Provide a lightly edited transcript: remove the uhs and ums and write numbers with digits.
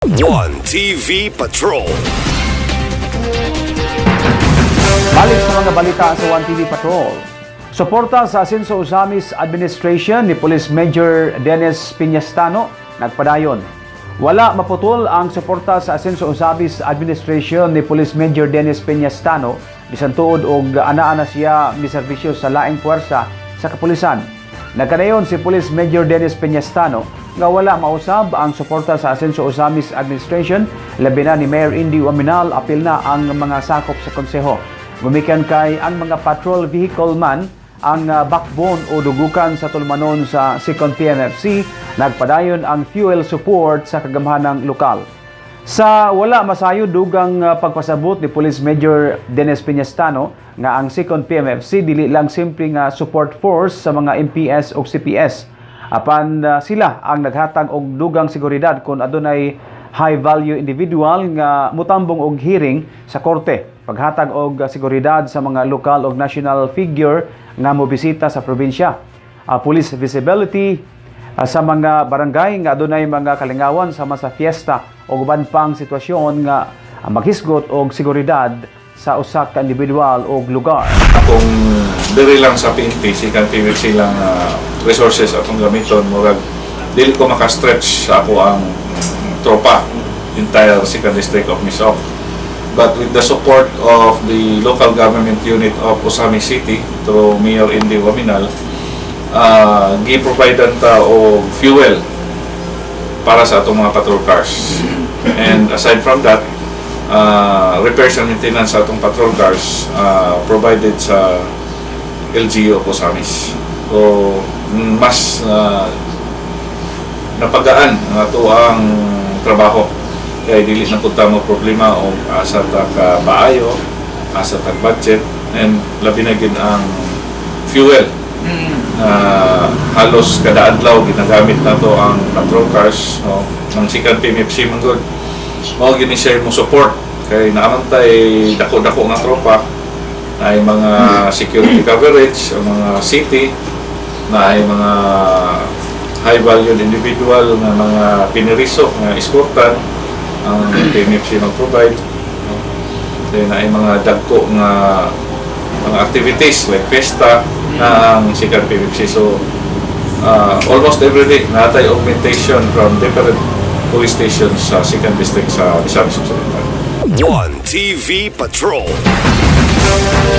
One TV Patrol. Balik sa mga balita sa One TV Patrol. Suporta sa Asenso Ozamis Administration ni Police Major Dennis Piñastano nagpadayon. Wala maputol ang suporta sa Asenso Ozamis Administration ni Police Major Dennis Piñastano bisan tuod og anaa na siya miserbisyo sa laing puwersa sa kapulisan. Nagkadayon si Police Major Dennis Piñastano nga wala mausab ang suporta sa Asenso Ozamis Administration, labi na ni Mayor Indy Waminal apil na ang mga sakop sa konseho. Gumikan kay ang mga patrol vehicle man ang backbone o dugukan sa tulmanon sa 2nd PMFC, nagpadayon ang fuel support sa kagamhanang lokal. Sa wala masayo dugang pagpasabot ni Police Major Dennis Piñastano nga ang 2nd PMFC dili lang simple nga support force sa mga MPS o CPS. Apan sila ang naghatag og dugang seguridad kung adunay high value individual nga mutambong og hearing sa korte. Paghatag og seguridad sa mga lokal og national figure nga mobisita sa probinsya. Police visibility sa mga barangay nga adunay mga kalingawan sama sa fiesta o uban pang sitwasyon nga maghisgot og seguridad sa usa ka individual o lugar. Kung diri lang sa PNP, sikan PVC lang resources atong gamiton, murag dili ko maka-stretch sa ako ang tropa entire 2nd District of Misauk. But with the support of the local government unit of Ozamis City through Mayor Indy Waminal, gi-providean ta og fuel para sa atong mga patrol cars. And aside from that, repairs and maintenance sa atong patrol cars provided sa LGU of Ozamis. So, mas napagaan ang ato ang trabaho. Kaya dili na punta mo problema o asa ta ka maayo, asa ta budget, and labi na gid ang fuel. Halos kada adlaw ginagamit nato ang patrol cars, no? Ang 2nd PMFC man gud. Mao gini share mo support kay naamantay dako-dako nga tropa, na ay mga security coverage, ang mga city, na ay mga high value individual na mga piniriso nga escortan ang PMFC mag-provide. Then ay mga dagko nga mga activities like festa na ang 2nd PMFC. So almost every day natay augmentation from different police stations sa 2nd District sa Misamis Occidental. One TV Patrol.